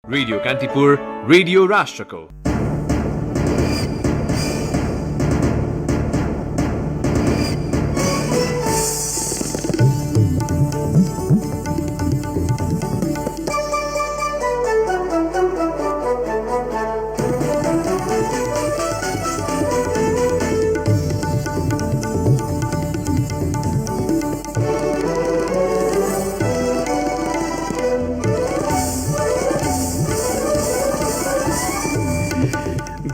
Radio Kantipur, radio राष्ट्रको।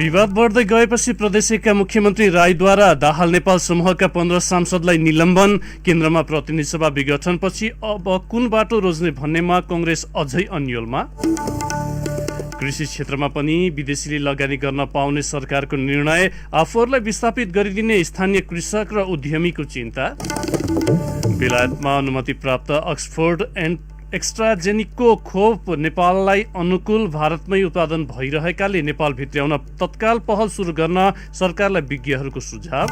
विवाद बढ्दै गएपछि प्रदेश एकका मुख्यमन्त्री राईद्वारा दाहाल नेपाल समूहका 15 सांसदलाई निलम्बन। केन्द्रमा प्रतिनिधि सभा विघटनपछि अब कुन बाटो रोज्ने भन्नेमा कंग्रेस अझै अन्योलमा। कृषि क्षेत्रमा पनि विदेशीले लगानी गर्न पाउने सरकारको निर्णय, आफूहरूलाई विस्थापित गरिदिने स्थानीय कृषक र उद्यमीको चिन्ता। बेलायतमा अनुमति प्राप्त अक्सफोर्ड एन्ड एक्स्ट्राजेनिकको खोप नेपाललाई अनुकूल भारतमै उत्पादन भइरहेकाले नेपाल भित्र्याउन तत्काल पहल सुरु गर्न सरकारलाई विज्ञहरूको सुझाव।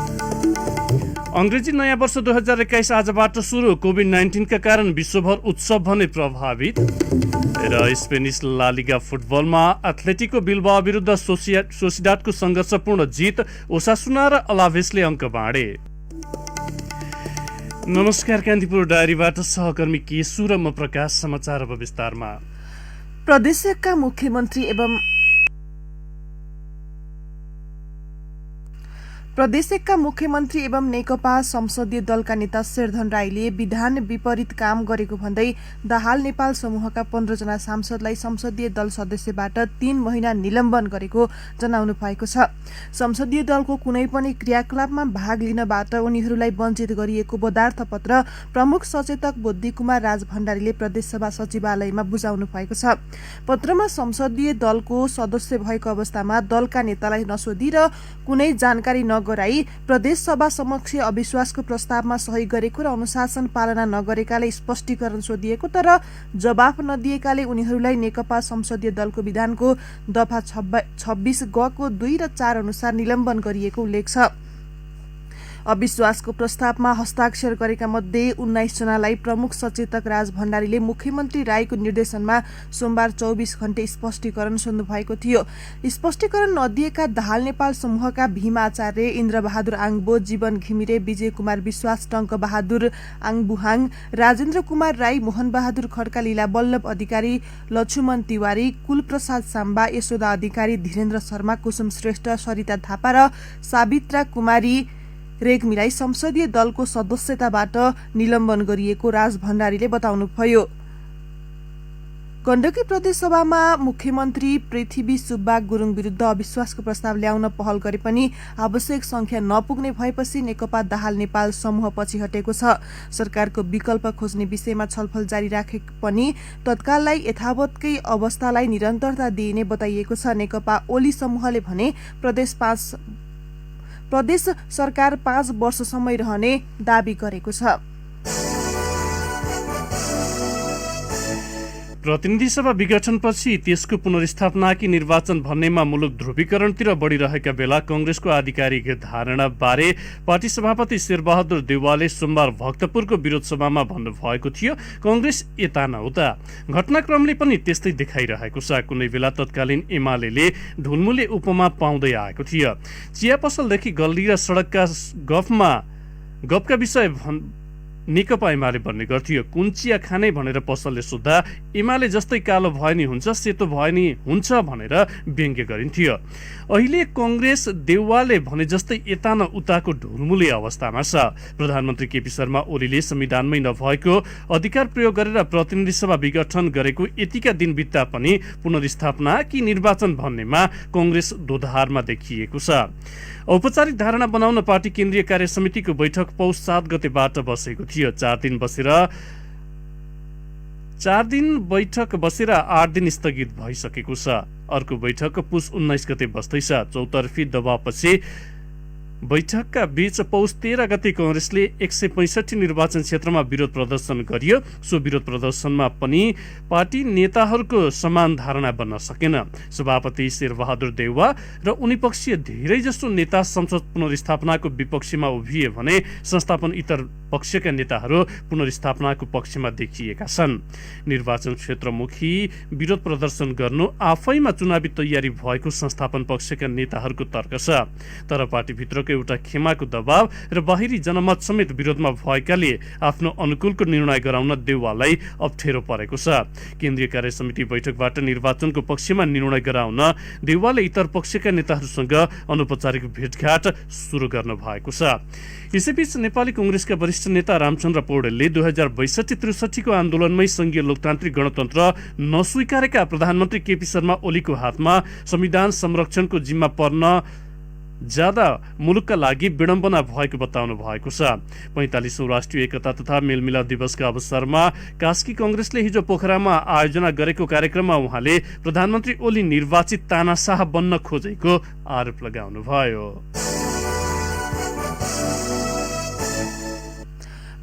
अंग्रेजी नयाँ वर्ष 2021 आजबाट सुरु। कोभिड-19 का कारण विश्वभर उत्सव भने प्रभावित। र स्पेनिस ला लिगा फुटबलमा एथलेटिको बिल्बाओ विरुद्ध सोसिडाडको संघर्षपूर्ण जित। ओसासुना र अलाभेसले अङ्क बाँडे। नमस्कार, कान्तिपुर डायरीबाट सहकर्मी केशु र म प्रकाश। समाचार अब विस्तारमा। प्रदेशका मुख्यमन्त्री एवं नेकपा संसदीय दलका नेता शेरधन राईले विधान विपरीत काम गरेको भन्दै दाहाल नेपाल समूहका 15 जना सांसदलाई संसदीय दल सदस्यबाट 3 महिना निलम्बन गरेको जनाउनु भएको छ। संसदीय दलको कुनै पनि क्रियाकलापमा भाग लिनबाट उनीहरूलाई वञ्चित गरिएको बदार्थ पत्र प्रमुख सचेतक बुद्धि कुमार राज भण्डारीले प्रदेशसभा सचिवालयमा बुझाउनु भएको छ। पत्रमा संसदीय दलको सदस्य भएको अवस्थामा दलका नेतालाई नसोधी र कुनै जानकारी गराई प्रदेश सभा समक्ष अविश्वासको प्रस्तावमा सही गरेको र अनुशासन पालना नगरेकाले स्पष्टीकरण सोधिएको, तर जवाफ नदिएकाले उनीहरूलाई नेकपा संसदीय दलको विधानको दफा 26 ग को 2 र 4 अनुसार निलम्बन गरिएको उल्लेख छ। अविश्वासको प्रस्तावमा हस्ताक्षर गरेका मध्ये 19 जनालाई प्रमुख सचेतक राज भण्डारीले मुख्यमन्त्री राईको निर्देशनमा सोमबार 24 घण्टे स्पष्टीकरण सोध्नु भएको थियो। स्पष्टीकरण नदिएका दाहाल नेपाल समूहका भीम आचार्य, इन्द्रबहादुर आङबो, जीवन घिमिरे, विजय कुमार विश्वास, टंक बहादुर आङबुहाङ, राजेन्द्र कुमार राई, मोहन बहादुर खड्का, लीला बल्लभ अधिकारी, लक्ष्मण तिवारी, कुलप्रसाद साम्बा, यशोदा अधिकारी, धीरेन्द्र शर्मा, कुसुम श्रेष्ठ, सरिता थापा र सावित्रा कुमारी रेग्मीलाई संसदीय दलको सदस्यताबाट निलम्बन गरिएको राज भण्डारीले बताउनुभयो। गण्डकी प्रदेशसभामा मुख्यमन्त्री पृथ्वी सुब्बा गुरुङ विरुद्ध अविश्वासको प्रस्ताव ल्याउन पहल गरे पनि आवश्यक संख्या नपुग्ने भएपछि नेकपा दाहाल नेपाल समूह पछि हटेको छ। सरकारको विकल्प खोज्ने विषयमा छलफल जारी राखे पनि तत्काललाई यथावतकै अवस्थालाई निरन्तरता दिइने बताइएको छ। नेकपा ओली समूहले भने प्रदेश सरकार 5 वर्षसम्म रहने दावी गरेको छ। प्रतिनिधि सभा विघटनपछि त्यसको पुनर्स्थापना कि निर्वाचन भन्नेमा मुलुक ध्रुवीकरणतिर बढ़िरहेका बेला कंग्रेसको आधिकारिक धारणा बारे पार्टी सभापति शेरबहादुर देउवाले सोमबार भक्तपुरको विरोध सभामा भन्नुभएको थियो। कंग्रेस यता न उता, घटनाक्रमले पनि त्यस्तै देखाइरहेको छ। कुनै बेला तत्कालीन एमाले ढुलमुले उपमा पाउँदै आएको थियो। चिया पसलदेखि गल्ली र सड़कका गफका विषय नेकपा एमाले भन्ने गर्थ्यो। कुन चिया खाने भनेर पसलले सोद्धा एमाले जस्तै कालो भए नि हुन्छ, सेतो भए नि हुन्छ भनेर व्यङ्ग्य गरिन्थ्यो। अहिले कंग्रेस देउवाले भने जस्तै यता न उताको ढुलमुले अवस्थामा छ। प्रधानमन्त्री केपी शर्मा ओलीले संविधानमै नभएको अधिकार प्रयोग गरेर प्रतिनिधि सभा विघटन गरेको यतिका दिन बित्दा पनि पुनर्स्थापना कि निर्वाचन भन्नेमा कंग्रेस दोधारमा देखिएको छ। औपचारिक धारणा बनाउन पार्टी केन्द्रीय कार्य समितिको बैठक पौष 7 गतेबाट बसेको थियो। 4 दिन बैठक बसेर 8 दिन स्थगित भइसकेको छ। अर्को बैठक पुष 19 गते बस्दैछ। चौतर्फी दबावपछि बैठकका बीच पौष 13 गते कांग्रेसले 165 निर्वाचन क्षेत्रमा विरोध प्रदर्शन गरियो। सो विरोध प्रदर्शनमा पनि पार्टी नेताहरूको समान धारणा बन्न सकेन। सभापति शेरबहादुर देउवा र उनी पक्षीय धेरैजसो नेता संसद पुनर्स्थापनाको विपक्षमा उभिए भने संस्थापन इतर पक्षका नेताहरू पुनर्स्थापनाको पक्षमा देखिएका छन्। निर्वाचन क्षेत्रमुखी विरोध प्रदर्शन गर्नु आफैमा चुनावी तयारी भएको संस्थापन पक्षका नेताहरूको तर्क छ। तर पार्टीभित्रको एउटा खेमाको दबाव र बाहिरी जनमत समेत विरोधमा भएकाले आफ्नो अनुकूलको निर्णय गराउन देउवालाई अप्ठ्यारो परेको छ। केन्द्रीय कार्य समिति बैठकबाट निर्वाचनको पक्षमा निर्णय गराउन देउवाले इतर पक्षका नेताहरूसँग अनौपचारिक भेटघाट सुरु गर्नु भएको छ। यसैबीच नेपाली कांग्रेसका वरिष्ठ नेता रामचन्द्र पौडेलले 2062-63 को आन्दोलनमै संघीय लोकतान्त्रिक गणतन्त्र नस्वीकारेका प्रधानमन्त्री केपी शर्मा ओलीको हातमा संविधान संरक्षणको जिम्मा पर्न ज्यादा मुलुकका लागि विडम्बना भएको बताउनु भएको छ। 45औं राष्ट्रिय एकता तथा मेलमिलाप दिवसका अवसरमा कास्की कांग्रेसले हिजो पोखरामा आयोजना गरेको कार्यक्रममा उहाँले प्रधानमन्त्री ओली निर्वाचित तानाशाह बन्न खोजेको आरोप लगाउनुभयो।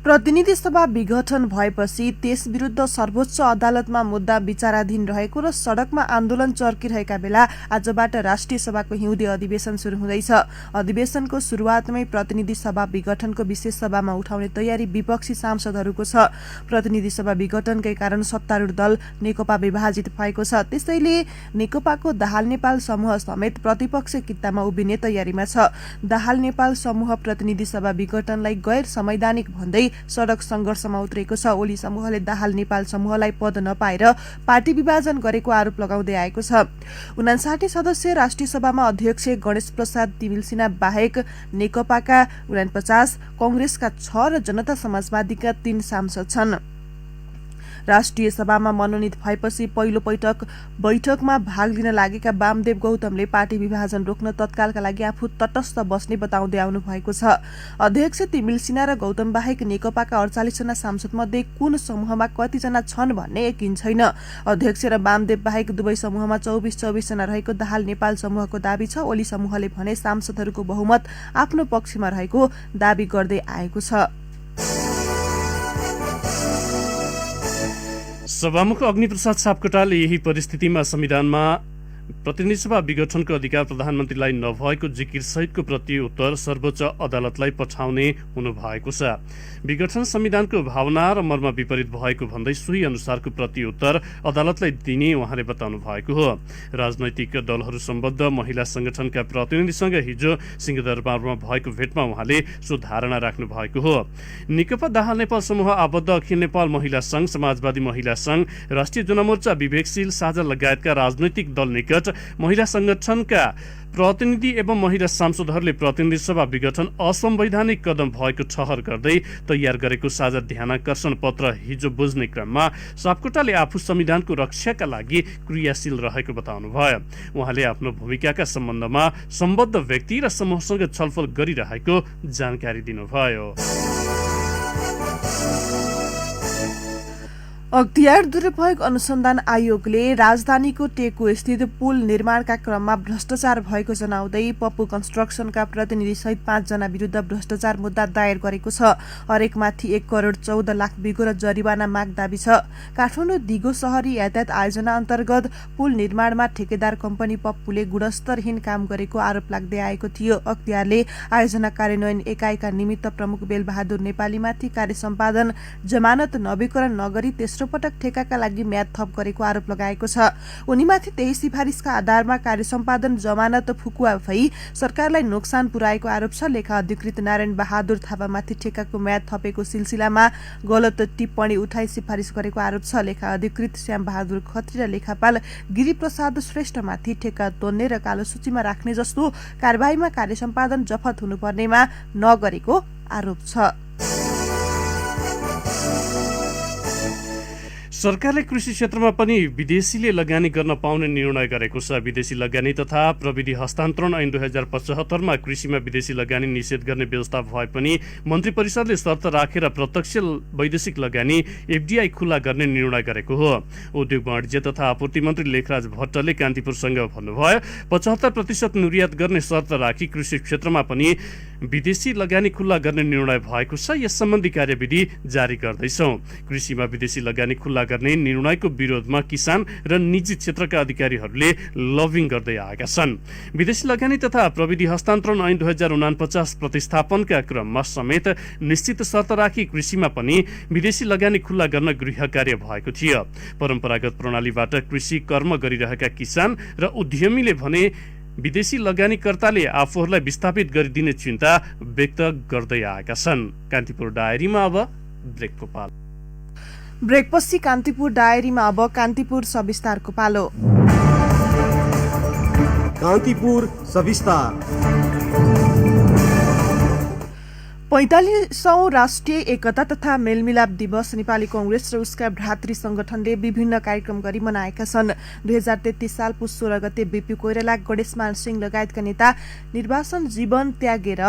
प्रतिनिधि सभा विघटन भएपछि त्यस विरुद्ध सर्वोच्च अदालतमा मुद्दा विचाराधीन रहेको र सड़कमा आन्दोलन चर्किरहेका बेला आजबाट राष्ट्रिय सभाको हिउँदे अधिवेशन शुरू हुँदैछ। अधिवेशनको शुरूआतमै प्रतिनिधि सभा विघटनको विशेष सभामा उठाउने तयारी विपक्षी सांसदहरूको छ। प्रतिनिधि सभा विघटनकै कारण सत्तारूढ दल नेकपा विभाजित भएको छ। त्यसैले नेकपाको दाहाल नेपाल समूह समेत प्रतिपक्ष कित्तामा उभिने तयारीमा छ। दाहाल नेपाल समूह प्रतिनिधि सभा विघटनलाई गैर संवैधानिक भन्दै सड़क संघर्षमा उत्रेको छ। ओली समूहले दाहाल नेपाल समूहलाई पद नपाएर पार्टी विभाजन गरेको आरोप लगाउँदै आएको छ। 59 सदस्य राष्ट्रिय सभामा अध्यक्ष गणेश प्रसाद तिमिल्सिना बाहेक नेकपाका 49, कांग्रेसका 6 र जनता समाजवादीका 3 सांसद छन्। राष्ट्रिय सभामा मनोनित भएपछि पहिलो बैठकमा भाग लिन लागेका वामदेव गौतमले पार्टी विभाजन रोक्न तत्कालका लागि आफू तटस्थ बस्ने बताउँदै आउनु भएको छ। अध्यक्ष तिमिल सिन्हा र गौतम बाहेक नेकपाका 48 जना सांसदमध्ये कुन समूहमा कतिजना छन् भन्ने यकिन छैन। अध्यक्ष र वामदेव बाहेक दुवै समूहमा 24 जना रहेको दाहाल नेपाल समूहको दाबी छ। ओली समूहले भने सांसदहरूको बहुमत आफ्नो पक्षमा रहेको दाबी गर्दै आएको छ। सभामुख अग्निप्रसाद सापकोटाले यही परिस्थितिमा संविधानमा प्रतिनिधि सभा विघटनको अधिकार प्रधानमन्त्रीलाई नभएको जिकिर सहितको प्रत्युत्तर सर्वोच्च अदालतलाई पठाउने हुनु भएको छ। विघटन संविधानको भावना र मर्म विपरीत भएको भन्दै सोही अनुसारको प्रत्युत्तर अदालतलाई दिने उहाँले बताउनु भएको हो। राजनैतिक दलहरू सम्बद्ध महिला संगठनका प्रतिनिधिसँग हिजो सिंहदरबारमा भएको भेटमा उहाँले सो धारणा राख्नु भएको हो। नेकपा दाहाल नेपाल समूह आबद्ध अखिल नेपाल महिला संघ, समाजवादी महिला संघ, राष्ट्रिय जनमोर्चा, विवेकशील साझा लगायतका राजनैतिक दल निकट महिला संगठनका प्रतिनिधि एवं महिला सांसदहरूले प्रतिनिधि सभा विघटन असंवैधानिक कदम भएको ठहर गर्दै तयार गरेको साझा ध्यानाकर्षण पत्र हिजो बुझ्ने क्रममा सापकोटाले आफू संविधानको रक्षाका लागि क्रियाशील रहेको बताउनुभयो। उहाँले आफ्नो भूमिकाका सम्बन्धमा सम्बद्ध व्यक्ति र समूहसँग छलफल गरिरहेको जानकारी दिनुभयो। अख्तियार दुरुपयोग अनुसन्धान आयोगले राजधानीको टेकु स्थित पुल निर्माणका क्रममा भ्रष्टाचार भएको जनाउँदै पप्पू कन्स्ट्रक्सनका प्रतिनिधि सहित 5 जना विरुद्ध भ्रष्टाचार मुद्दा दायर गरेको छ। हरेकमाथि 1 करोड 14 लाख बिगो र जरिवाना माग दाबी छ। काठमाडौँ दिगो शहरी यातायात आयोजना अन्तर्गत पुल निर्माणमा ठेकेदार कम्पनी पप्पूले गुणस्तरहीन काम गरेको आरोप लाग्दै आएको थियो। अख्तियारले आयोजना कार्यान्वयन एकाइका निमित्त प्रमुख बेलबहादुर नेपालीमाथि कार्य सम्पादन जमानत नवीकरण नगरी तेस्रो पटक ठेकाका लागि म्याद थप गरेको आरोप लगाएको छ। उनीमाथि त्यही सिफारिसका आधारमा कार्य सम्पादन जमानत फुकुवा भई सरकारलाई नोक्सान पुर्याएको आरोप छ। लेखा अधिकृत नारायण बहादुर थापामाथि ठेकाको म्याद थपेको सिलसिलामा गलत टिप्पणी उठाई सिफारिस गरेको आरोप छ। लेखा अधिकृत श्याम बहादुर खत्री र लेखापाल गिरिप्रसाद श्रेष्ठमाथि ठेका तोड्ने र कालो सूचीमा राख्ने जस्तो कार्यवाहीमा कार्य सम्पादन जफत हुनुपर्नेमा नगरेको आरोप छ। सरकारले कृषि क्षेत्रमा पनि विदेशीले लगानी गर्न पाउने निर्णय गरेको छ। विदेशी लगानी तथा प्रविधि हस्तान्तरण ऐन 2075 कृषिमा विदेशी लगानी निषेध गर्ने व्यवस्था भए पनि मन्त्री परिषदले शर्त राखेर प्रत्यक्ष वैदेशिक लगानी एफडीआई खुला गर्ने निर्णय गरेको हो। उद्योग वाणिज्य तथा आपूर्ति मन्त्री लेखराज भट्टले कान्तिपुरसँग भन्नुभयो, 75% निर्यात गर्ने शर्त राखी कृषि क्षेत्रमा पनि विदेशी लगानी खुल्ला गर्ने निर्णय भएको छ। यस सम्बन्धी कार्यविधि जारी गर्दैछौँ। कृषिमा विदेशी लगानी खुल्ला गर्ने निर्णयको विरोधमा किसान र निजी क्षेत्रका अधिकारीहरूले लबिङ गर्दै आएका छन्। विदेशी लगानी तथा प्रविधि हस्तान्तरण ऐन 2049 प्रतिस्थापनका क्रममा समेत निश्चित शर्त राखी कृषिमा पनि विदेशी लगानी खुल्ला गर्न गृह कार्य भएको थियो। परम्परागत प्रणालीबाट कृषि कर्म गरिरहेका किसान र उद्यमीले भने विदेशी लगानीकर्ताले आफूहरूलाई विस्थापित गरिदिने चिन्ता व्यक्त गर्दै आएका छन्। कान्तिपुर डायरीमा अब ब्रेकको पालो। ब्रेकपछि कान्तिपुर डायरीमा अब कान्तिपुर सविस्तारको पालो। कान्तिपुर सविस्तार। 45औं राष्ट्रिय एकता तथा मेलमिलाप दिवस नेपाली कांग्रेस र उसका भ्रातृ संगठनले विभिन्न कार्यक्रम गरी मनाएका छन्। 2033 साल पुस 16 गते बीपी कोइराला, गणेशमान सिंह लगायतका नेता निर्वाचन जीवन त्यागेर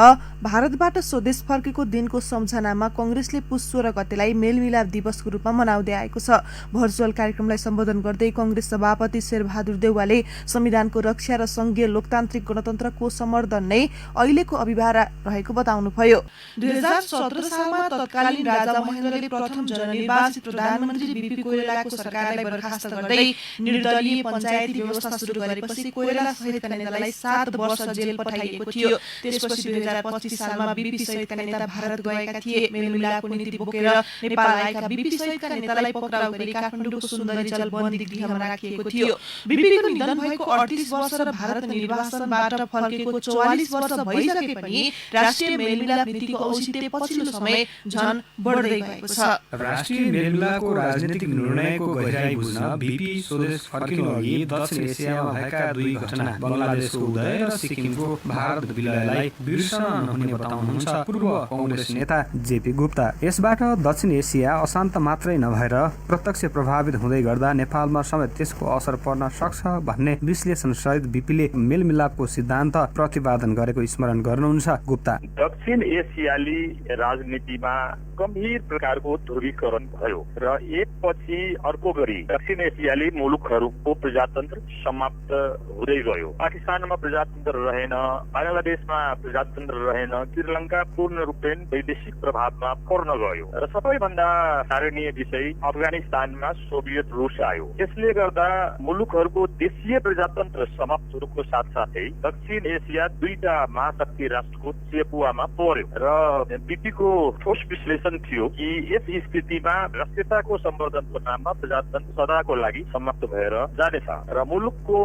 भारतबाट स्वदेश फर्केको दिनको सम्झनामा कांग्रेसले पुस 16 गतेलाई मेलमिलाप दिवसको रूपमा मनाउँदै आएको छ। भर्चुअल कार्यक्रमलाई सम्बोधन गर्दै कांग्रेस सभापति शेरबहादुर देउवाले संविधानको रक्षा र संघीय लोकतान्त्रिक गणतन्त्रको सम्वर्धन नै अहिलेको अभिभार रहेको बताउनुभयो। 2017 सालमा तत्कालीन राजा महेन्द्रले प्रथम जननिर्वाचित प्रधानमन्त्री बीपी कोइरालाको सरकारलाई बर्खास्त गर्दै निर्दलीय पञ्चायती व्यवस्था सुरु गरेपछि कोइराला सहितका नेतालाई 7 वर्ष जेल पठाइएको थियो। त्यसपछि 2025 सालमा बीपी सहितका नेता भारत गएका थिए। मेलमिलापको नीति बोकेर नेपाल आएका बीपी सहितका नेतालाई पक्राउ गरी काठमाडौँको सुन्दरी जल बन्दी गृहमा राखिएको थियो। बीपीको निधन भएको 38 वर्ष र भारत निर्वाचनबाट फर्केको 44 वर्ष भइसके पनि राष्ट्रिय मेलमिलाप नीतिको औचित्य पछिल्लो समय झन बढ्दै गएको छ। राष्ट्रिय मेलमिलापको राजनीतिक निर्णयको गहिराई बुझ्न बीपी स्वदेश फर्किनु अघि दक्षिण एसियामा भएका दुई घटना बङ्गलादेशको उदय र सिक्किमको भारत विलयलाई बिर्सन नहुने बताउनुहुन्छ पूर्व कांग्रेस नेता जेपी गुप्ता। यसबाट दक्षिण एसिया अशान्त मात्रै नभएर प्रत्यक्ष प्रभावित हुँदै गर्दा नेपालमा समेत त्यसको असर पर्न सक्छ भन्ने विश्लेषण सहित बीपीले मेलमिलापको सिद्धान्त प्रतिपादन गरेको स्मरण गर्नुहुन्छ गुप्ता। दक्षिण एसियाली राजनीतिमा गम्भीर प्रकारको ध्रुवीकरण भयो र एकपछि अर्को गरी दक्षिण एसियाली मुलुकहरूको प्रजातन्त्र समाप्त हुँदै गयो। पाकिस्तानमा प्रजातन्त्र रहेन, बङ्गलादेशमा प्रजातन्त्र रहेन, श्रीलङ्का पूर्ण रूपेण वैदेशिक प्रभावमा पर्न गयो र सबैभन्दा तारणीय विषय अफगानिस्तानमा सोभियत रुस आयो। यसले गर्दा मुलुकहरूको देशीय प्रजातन्त्र समाप्त हुनुको साथसाथै दक्षिण एसिया दुईटा महाशक्ति राष्ट्रको चेपुवामा पर्यो र बीपीको ठोस विश्लेषण थियो कि यस स्थितिमा राष्ट्रियताको सम्वर्धनको नाममा प्रजातन्त्र सदाको लागि समाप्त भएर जानेछ र मुलुकको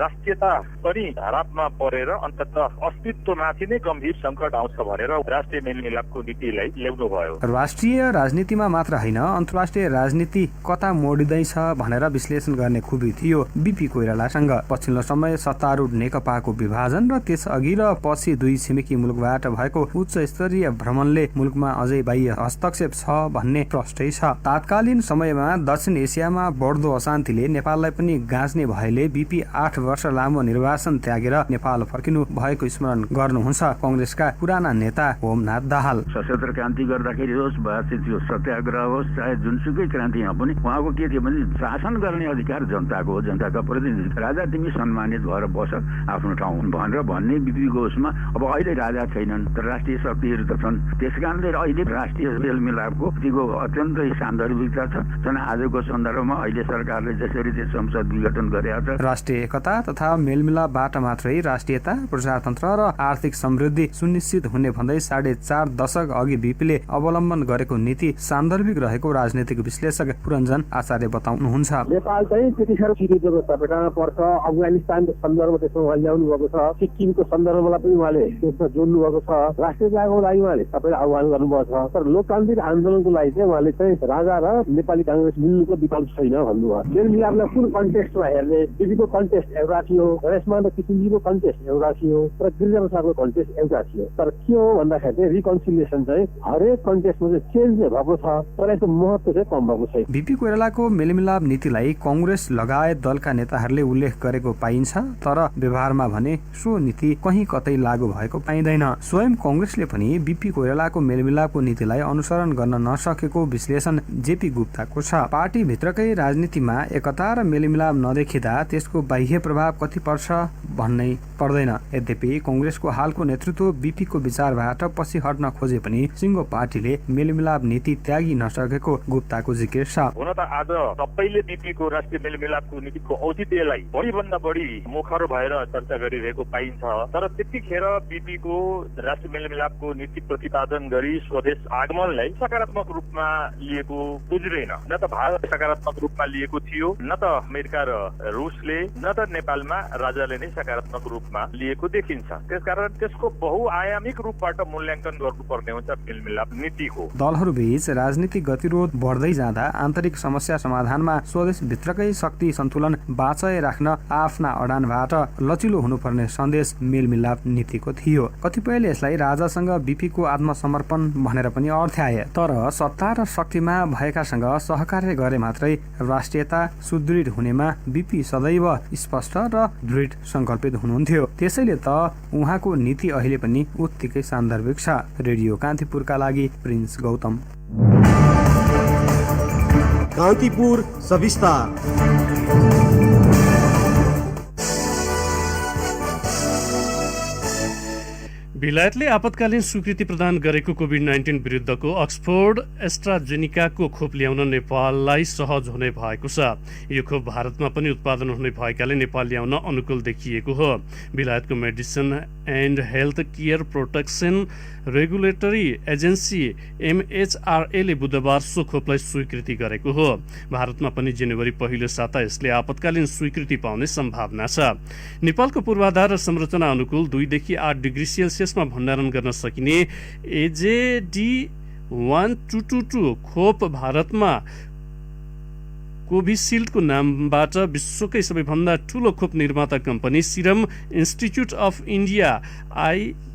राष्ट्रियता पनि धरापमा परेर अन्ततः अस्तित्वमाथि नै गम्भीर संकट आउँछ भनेर राष्ट्रिय मेलमिलापको नीतिलाई ल्याउनु भयो। राष्ट्रिय राजनीतिमा मात्र होइन, अन्तर्राष्ट्रिय राजनीति कता मोडिँदैछ भनेर विश्लेषण गर्ने खुबी थियो बीपी कोइरालासँग। पछिल्लो समय सत्तारूढ नेकपाको विभाजन र त्यसअघि र पछि दुई छिमेकी मुलुकबाट भएको उच्च स्तरीय भ्रमणले मुलुकमा अझै बाह्य हस्तक्षेप छ भन्ने प्रष्टै छ। तात्कालीन समयमा दक्षिण एसियामा बढ्दो अशान्तिले नेपाललाई पनि गाँच्ने भएले बीपी 8 वर्ष लामो निर्वाचन त्यागेर नेपाल फर्किनु भएको स्मरण गर्नुहुन्छ कांग्रेसका पुराना नेता होमनाथ दाहाल। सशस्त्र क्रान्ति गर्दाखेरि होस्, त्यो सत्याग्रह होस्, चाहे जुनसुकै क्रान्तिमा पनि उहाँको के थियो भने शासन गर्ने अधिकार जनताको हो, जनताका प्रतिनिधि। राजा तिमी सम्मानित भएर बस आफ्नो ठाउँ भनेर भन्ने बीपीको उसमा अब अहिले राजा छैनन् तर राष्ट्रिय शक्तिहरू त छन्। त्यसकारणले अहिले राष्ट्रिय मेलमिलापको अत्यन्तै सान्दर्भिकता छ। जुन आजको सन्दर्भमा अहिले सरकारले जसरी चाहिँ संसद विघटन गरेका छ। राष्ट्रिय एकता तथा मेलमिलापबाट मात्रै राष्ट्रियता, प्रजातन्त्र र आर्थिक समृद्धि सुनिश्चित हुने भन्दै 4.5 दशक अघि बीपीले अवलम्बन गरेको नीति सान्दर्भिक रहेको राजनीतिक विश्लेषक पुरञ्जन आचार्य बताउनुहुन्छ। नेपाल चाहिँ त्यतिखेर सिक्किमको सपेटामा पर्छ, अफगानिस्तानको सन्दर्भ त्यसमा उहाँले ल्याउनु भएको छ, सिक्किमको सन्दर्भलाई पनि उहाँले त्यसमा जोड्नु भएको छ। राष्ट्रियताको लागि उहाँले सबैलाई आह्वान गर्नुभएको छ। तर लोकतान्त्रिक आन्दोलनको लागि चाहिँ उहाँले चाहिँ राजा र नेपाली काङ्ग्रेस मिल्नुको विकल्प छैन भन्नुभयो। मेलमिलापलाई कुन कन्टेक्स्टमा हेर्ने, बिपीको कन्टेक्स्ट एउटा थियो, गणेशमान र किसिमजीको कन्टेक्स्ट एउटा थियो र गिरिजाप्रसादको कन्टेक्स्ट एउटा थियो। तर के हो भन्दाखेरि चाहिँ रिकन्सिलिएसन चाहिँ हरेक कन्टेक्स्टमा चाहिँ चेन्ज भएको छ, तर यसको महत्त्व चाहिँ कम भएको छैन। बीपी कोइरालाको मेलमिलाप नीतिलाई कांग्रेस लगायत दलका नेताहरूले उल्लेख गरेको पाइन्छ, तर व्यवहारमा भने सो नीति कहीँ कतै लागू भएको पाइँदैन। स्वयं कांग्रेसले पनि बीपी कोइरालाको मेलमिलापको नीतिलाई अनुसरण गर्न नसकेको विश्लेषण जेपी गुप्ताको छ। पार्टी भित्रकै राजनीतिमा एकता र मेलमिलाप नदेखिँदा त्यसको बाह्य प्रभाव कति पर्छ भन्नै पर्दैन। यद्यपि कांग्रेसको हालको नेतृत्व बीपीको विचारबाट पछि हट्न खोजे पनि सिंगो पार्टीले मेलमिलाप नीति त्यागी नसकेको गुप्ताको जिकिर छ। हुन त आज सबैले बीपीको राष्ट्रिय मेलमिलापको नीतिको औचित्यलाई बढीभन्दा बढी मुखर भएर चर्चा गरिरहेको पाइन्छ। तर त्यतिखेर बीपीको राष्ट्रिय मेलमिलापको नीति प्रतिपादन गरी स्वदेश आगमनलाई सकारात्मक रूपमा लिएको बुझिँदैन। न त भारत सकारात्मक रूपमा लिएको थियो, न त अमेरिका र रुसले, न त नेपालमा राजाले नै सकारात्मक रूपमा लिएको देखिन्छ। त्यसकारण त्यसको बहुआयामिक रूपबाट मूल्याङ्कन गर्नुपर्ने हुन्छ मेलमिलाप नीतिको। दलहरूबीच राजनीतिक गतिरोध बढ्दै जाँदा आन्तरिक समस्या समाधानमा स्वदेश भित्रकै शक्ति सन्तुलन बाँचाइ राख्न आफ्ना अडानबाट लचिलो हुनुपर्ने सन्देश मेलमिलाप नीतिको थियो। कतिपयले यसलाई राजासँग बीपीको आत्मसमर्पण भनेर पनि अर्थ्याए। तर सत्ता र शक्तिमा भएकासँग सहकार्य गरे मात्रै राष्ट्रियता सुदृढ हुनेमा बीपी सदैव स्पष्ट र दृढ संकल्पित हुनुहुन्थ्यो। त्यसैले त उहाँको नीति अहिले पनि उत्तिकै सान्दर्भिक छ। रेडियो कान्तिपुरका लागि प्रिन्स गौतम। कान्तिपुर सविस्तार। बेलायतले आपतकालीन स्वीकृति प्रदान गरेको कोभिड-19 विरुद्धको अक्सफोर्ड एस्ट्राजेनिकाको खोप ल्याउन नेपाललाई सहज हुने भएको छ। यो खोप भारतमा पनि उत्पादन हुने भएकाले नेपाल ल्याउन अनुकूल देखिएको हो। बेलायतको medicine and health care protection regulatory agency MHRA ले बुधबार सो खोपलाई स्वीकृति गरेको हो। भारतमा पनि जनवरी पहिलो साता यसले आपतकालीन स्वीकृति पाउने सम्भावना छ। नेपालको पूर्वाधार र संरचना अनुकूल 2 देखि 8 डिग्री सेल्सियसमा भण्डारण गर्न सकिने AZD1222 खोप भारतमा कोभिसिल्डको नामबाट विश्वकै सबैभन्दा ठूलो खोप निर्माता company serum institute of India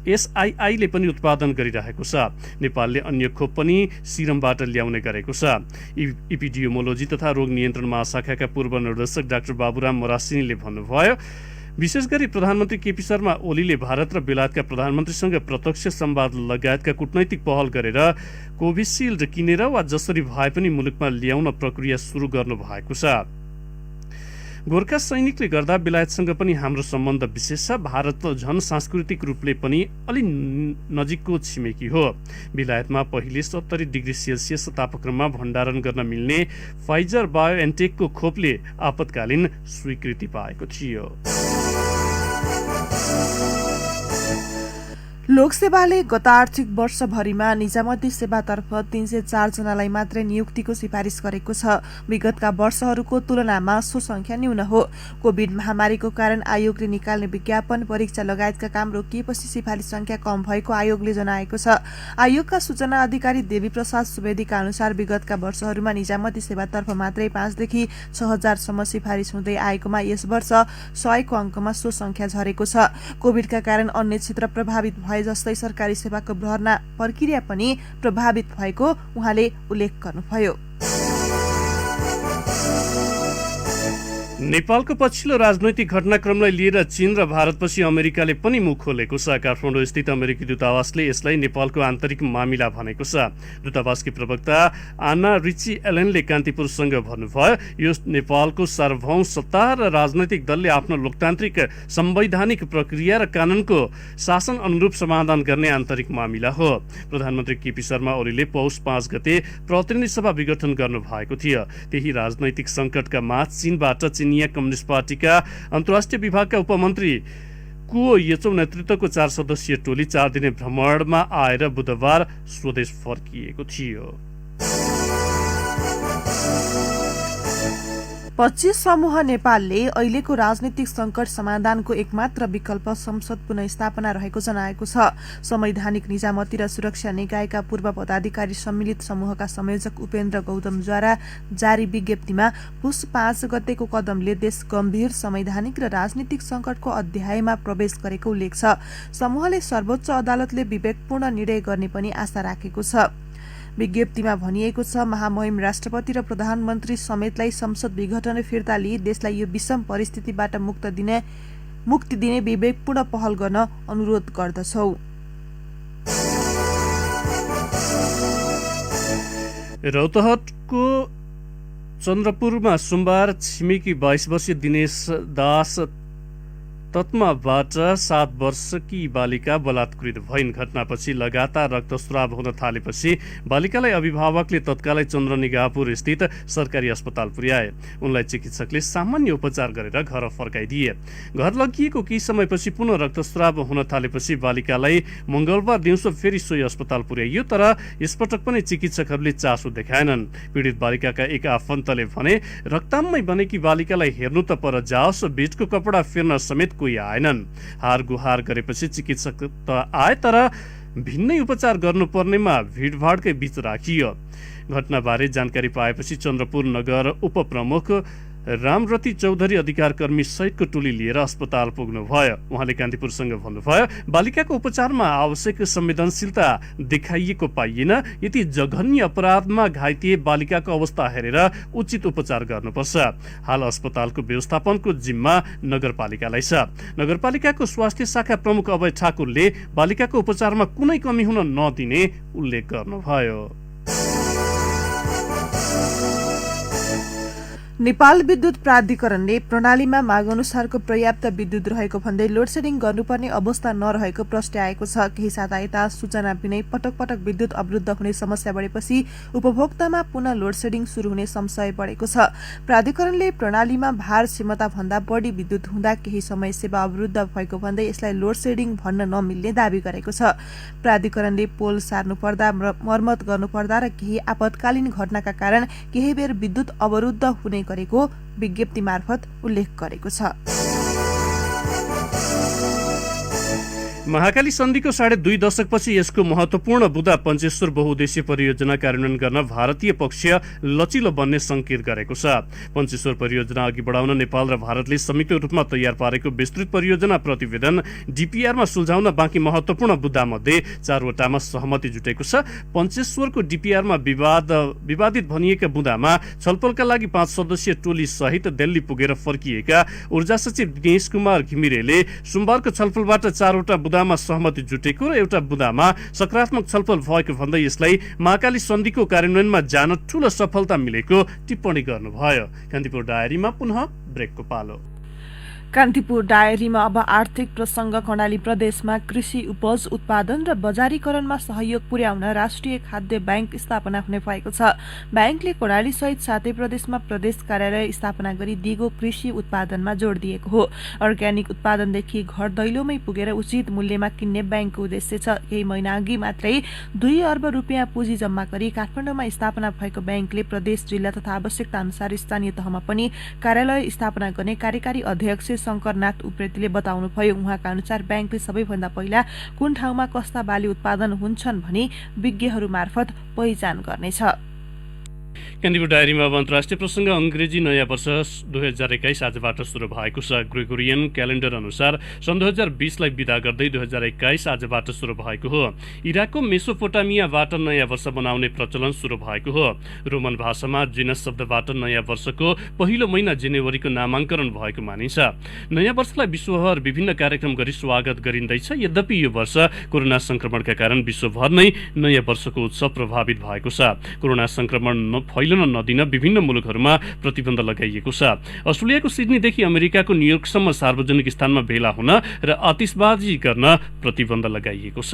SII ले पनि उत्पादन गरिरहेको छ। नेपालले अन्य खोप पनि सिरमबाट ल्याउने गरेको छ। इपिडियोमोलोजी तथा रोग नियन्त्रण महाशाखाका पूर्व निर्देशक डाक्टर बाबुराम मोरासिनीले भन्नुभयो, विशेष गरी प्रधानमन्त्री केपी शर्मा ओलीले भारत र बेलायतका प्रधानमन्त्रीसँग प्रत्यक्ष संवाद लगायतका कूटनैतिक पहल गरेर कोभिसिल्ड किनेर वा जसरी भए पनि मुलुकमा ल्याउन प्रक्रिया सुरु गर्नु भएको छ। गोर्खा सैनिकले गर्दा बेलायतसँग पनि हाम्रो सम्बन्ध विशेष छ। भारत झन सांस्कृतिक रूपले पनि अलि नजिकको छिमेकी हो। बेलायतमा पहिले 70 डिग्री सेल्सियस तापक्रममा भण्डारण गर्न मिल्ने फाइजर बायोएन्टेकको खोपले आपतकालीन स्वीकृति पाएको थियो। लोकसेवाले गत आर्थिक वर्षभरिमा निजामती सेवातर्फ 304 जनालाई मात्रै नियुक्तिको सिफारिस गरेको छ। विगतका वर्षहरूको तुलनामा सो संख्या न्यून हो। कोभिड महामारीको कारण आयोगले निकाल्ने विज्ञापन, परीक्षा लगायतका काम रोकिएपछि सिफारिस संख्या कम भएको आयोगले जनाएको छ। आयोगका सूचना अधिकारी देवी प्रसाद सुवेदीका अनुसार विगतका वर्षहरूमा निजामती सेवातर्फ मात्रै 5 देखि 6000 सम्म सिफारिस हुँदै आएकोमा यस वर्ष 100 को अङ्कमा सो संख्या झरेको छ। कोभिडका कारण अन्य क्षेत्र प्रभावित भए जस्तै सरकारी सेवाको भर्ना प्रक्रिया पनि प्रभावित भएको उहाँले उल्लेख गर्नुभयो। नेपालको पछिल्लो राजनैतिक घटनाक्रमलाई लिएर चीन र भारतपछि अमेरिकाले पनि मुख खोलेको छ। काठमाडौँ स्थित अमेरिकी दूतावासले यसलाई नेपालको आन्तरिक मामिला भनेको छ। दूतावासकी प्रवक्ता आना रिची एलेनले कान्तिपुरसँग भन्नुभयो, यो नेपालको सार्वभौम सत्ता र राजनैतिक दलले आफ्नो लोकतान्त्रिक संवैधानिक प्रक्रिया र कानूनको शासन अनुरूप समाधान गर्ने आन्तरिक मामिला हो। प्रधानमन्त्री केपी शर्मा ओलीले पौष 5 गते प्रतिनिधि सभा विघटन गर्नु भएको थियो। त्यही राजनैतिक संकटका माझ चीनबाट चिनिया कम्युनिस्ट पार्टीका अन्तर्राष्ट्रिय विभागका उपमन्त्री कुओ येचौ नेतृत्वको 4 सदस्यीय टोली 4 दिने भ्रमणमा आएर बुधबार स्वदेश फर्किएको थियो। 25 समूह नेपालले अहिलेको राजनीतिक संकट समाधानको एकमात्र विकल्प संसद पुनर्स्थापना रहेको जनाएको छ। संवैधानिक निजामती र सुरक्षा निकायका पूर्व पदाधिकारी सम्मिलित समूहका संयोजक उपेन्द्र गौतमद्वारा जारी विज्ञप्तिमा पुस 5 गतेको कदमले देश गम्भीर संवैधानिक र राजनीतिक संकटको अध्यायमा प्रवेश गरेको उल्लेख छ। समूहले सर्वोच्च अदालतले विवेकपूर्ण निर्णय गर्ने पनि आशा राखेको छ। विज्ञप्तिमा भनिएको छ, महामहिम राष्ट्रपति र प्रधानमन्त्री समेतलाई संसद विघटन फिर्ता लिई देशलाई यो विषम परिस्थितिबाट मुक्ति दिने विवेकपूर्ण पहल गर्न अनुरोध गर्दछौ। रौतहटको चन्द्रपुरमा सोमबार छिमेकी 22 वर्षीय दिनेश दास तत्माबाट 7 वर्षकी बालिका बलात्कृत भइन्। घटनापछि लगातार रक्तस्राव हुन थालेपछि बालिकालाई अभिभावकले तत्कालै चन्द्रनिगाहपुर स्थित सरकारी अस्पताल पुर्याए। उनलाई चिकित्सकले सामान्य उपचार गरेर घर फर्काइदिए। घर लगिएको केही समयपछि पुनः रक्तस्राव हुन थालेपछि बालिकालाई मंगलबार दिउँसो फेरि सोही अस्पताल पुर्याइयो, तर यसपटक पनि चिकित्सकहरूले चासो देखाएनन्। पीडित बालिकाका एक आफन्तले भने रक्तमय बनेकी बालिकालाई हेर्नु त पर जाओस्, बीचको कपडा फेर्न समेत कोही आएनन्। हार गुहार गरेपछि चिकित्सक त आए, तर भिन्नै उपचार गर्नुपर्नेमा भिडभाडकै बीच राखियो। घटनाबारे जानकारी पाएपछि चन्द्रपुर नगर उपप्रमुख रामरती चौधरी अधिकारकर्मी सहितको टोली लिएर अस्पताल पुग्नुभयो। उहाँले कान्तिपुरसँग भन्नुभयो, बालिकाको उपचारमा आवश्यक संवेदनशीलता देखाइएको पाइएन। यति जघन्य अपराधमा घाइते बालिकाको अवस्था हेरेर उचित उपचार गर्नुपर्छ। हाल अस्पतालको व्यवस्थापनको जिम्मा नगरपालिकालाई छ। नगरपालिकाको स्वास्थ्य शाखा प्रमुख अभय ठाकुरले बालिकाको उपचारमा कुनै कमी हुन नदिने उल्लेख गर्नुभयो। नेपाल विद्युत प्राधिकरणले प्रणालीमा माग अनुसारको पर्याप्त विद्युत रहेको भन्दै लोडसेडिङ गर्नुपर्ने अवस्था नरहेको प्रस्ट्याएको छ। केही साता यता सूचना बिनै पटक पटक विद्युत अवरुद्ध हुने समस्या बढेपछि उपभोक्तामा पुनः लोडसेडिङ शुरू हुने संशय बढेको छ। प्राधिकरणले प्रणालीमा भार क्षमता भन्दा बढी विद्युत हुँदा केही समय सेवा अवरुद्ध भएको भन्दै यसलाई लोडसेडिङ भन्न नमिल्ने दावी गरेको छ। प्राधिकरणले पोल सार्नुपर्दा, मर्मत गर्नुपर्दा र केही आपतकालीन घटनाका कारण केही बेर विद्युत अवरुद्ध हुने गरेको विज्ञप्ति मार्फत उल्लेख गरेको छ। महाकाली सन्धिको 2.5 दशकपछि यसको महत्वपूर्ण बुदा पञ्चेश्वर बहुउद्देश्य परियोजना कार्यान्वयन गर्न भारतीय पक्ष लचिलो बन्ने संकेत गरेको छ। पञ्चेश्वर परियोजना अघि बढाउन नेपाल र भारतले संयुक्त रूपमा तयार पारेको विस्तृत परियोजना प्रतिवेदन डीपीआरमा सुल्झाउन बाँकी महत्वपूर्ण बुदामध्ये 4 वटामा सहमति जुटेको छ। पञ्चेश्वरको डीपीआरमा विवादित भनिएका बुदामा छलफलका लागि 5 सदस्यीय टोली सहित दिल्ली पुगेर फर्किएका ऊर्जा सचिव दिनेश कुमार घिमिरेले सोमबारको छलफलबाट 4 वटा बुदामा सहमति जुटेको र एउटा बुदामा सकारात्मक छलफल भएको भन्दै यसलाई महाकाली सन्धिको कार्यान्वयनमा जान ठूलो सफलता मिलेको टिप्पणी गर्नुभयो। कान्तिपुर डायरीमा पुनः ब्रेकको पालो। कान्तिपुर डायरीमा अब आर्थिक प्रसंग। कर्णाली प्रदेशमा कृषि उपज उत्पादन र बजारीकरणमा सहयोग पुर्याउन राष्ट्रिय खाद्य बैंक स्थापना हुने भएको छ। बैंकले कर्णाली सहित 7 प्रदेशमा प्रदेश कार्यालय स्थापना गरी दिगो कृषि उत्पादनमा जोड दिएको हो। अर्ग्यानिक उत्पादनदेखि घर दैलोमै पुगेर उचित मूल्यमा किन्ने बैंकको उद्देश्य छ। केही महिना अघि मात्रै 2 अर्ब रुपियाँ पुँजी जम्मा गरी काठमाडौँमा स्थापना भएको बैंकले प्रदेश, जिल्ला तथा आवश्यकता अनुसार स्थानीय तहमा पनि कार्यालय स्थापना गर्ने कार्यकारी अध्यक्ष शंकरनाथ उप्रेतीले बताउनुभयो। उहाँका अनुसार बैंकले सबैभन्दा पहिला कुन ठाउँमा कस्ता बाली उत्पादन हुन्छन् भनी विज्ञहरू मार्फत पहिचान गर्नेछ। कान्तिपुर डायरीमा अब अन्तर्राष्ट्रिय प्रसंग। अंग्रेजी नयाँ वर्ष 2021 आजबाट सुरु भएको छ। ग्रेगोरियन क्यालेन्डर अनुसार सन् 2020लाई विदा गर्दै 2021 आजबाट सुरु भएको हो। इराकको मेसोपोटामियाबाट नयाँ वर्ष मनाउने प्रचलन सुरु भएको हो। रोमन भाषामा जिनस शब्दबाट नयाँ वर्षको पहिलो महिना जनवरीको नामाङ्करण भएको मानिन्छ। नयाँ वर्षलाई विश्वभर विभिन्न कार्यक्रम गरी स्वागत गरिँदैछ। यद्यपि यो वर्ष कोरोना संक्रमणका कारण विश्वभर नै नयाँ वर्षको उत्सव प्रभावित भएको छ। कोरोना संक्रमण फैलन नदिन विभिन्न मुलुकहरूमा प्रतिबन्ध लगाइएको छ। अस्ट्रेलियाको सिडनीदेखि अमेरिकाको न्युयोर्कसम्म सार्वजनिक स्थानमा भेला हुन र आतिशबाजी गर्न प्रतिबन्ध लगाइएको छ।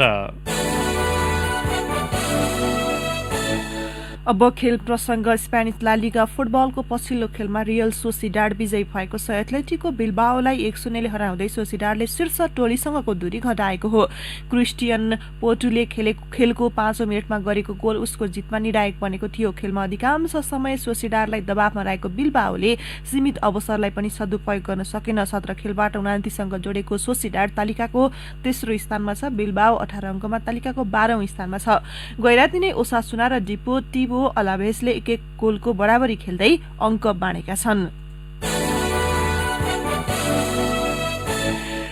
अब खेल प्रसङ्ग स्पेनिस ला लिगा फुटबलको पछिल्लो खेलमा रियल सोसिडाड विजयी भएको छ। एथलेटिको बिल्बाओलाई 1-0 हराउँदै सोसिडाडले शीर्ष टोलीसँगको दूरी घटाएको हो। क्रिस्टियन पोर्टुले खेलको 5औं मिनेटमा गरेको गोल उसको जितमा निर्णायक बनेको थियो। खेलमा अधिकांश समय सोसिडाडलाई दबावमा रहेको बिल्बाओले सीमित अवसरलाई पनि सदुपयोग गर्न सकेन। 17 खेलबाट 29 अङ्क जोडेको सोसिडाड तालिकाको तेस्रो स्थानमा छ। बिल्बाओ 18 अङ्कमा तालिकाको 12औं स्थानमा छ। गैराती नै ओसासुना र डिपोर्टिभो अलाभेसले एक गोलको बराबरी खेल्दै अङ्क बाँडेका छन्।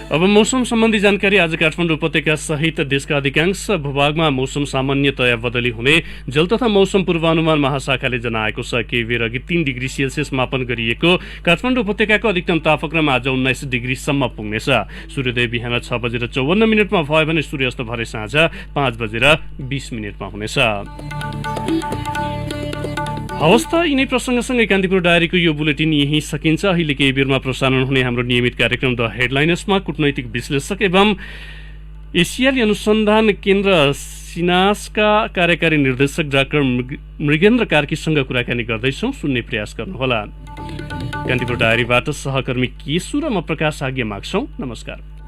अब मौसम सम्बन्धी जानकारी। आज काठमाडौँ उपत्यका सहित देशका अधिकांश भूभागमा मौसम सामान्यतया बदली हुने जल तथा मौसम पूर्वानुमान महाशाखाले जनाएको छ। केही बेर अघि 3 डिग्री सेल्सियस मापन गरिएको काठमाडौँ उपत्यकाको अधिकतम तापक्रम आज 19 डिग्रीसम्म पुग्नेछ। सूर्योदय बिहान 6:54 भयो भने सूर्यास्त भरे साँझ 5:20 हुनेछ। हवस् त यिनै प्रसङ्गसँगै कान्तिपुर डायरीको यो बुलेटिन यही सकिन्छ। अहिले केही बेरमा प्रसारण हुने हाम्रो नियमित कार्यक्रम द हेडलाइनर्समा कूटनैतिक विश्लेषक एवं एसियाली अनुसन्धान केन्द्र सिनासका कार्यकारी निर्देशक डाक्टर मृगेन्द्र कार्कीसँग कुराकानी गर्दैछौँ, सुन्ने प्रयास गर्नुहोला। कान्तिपुर डायरीबाट सहकर्मी केशु र म प्रकाश आज्ञा माग्छौँ। नमस्कार।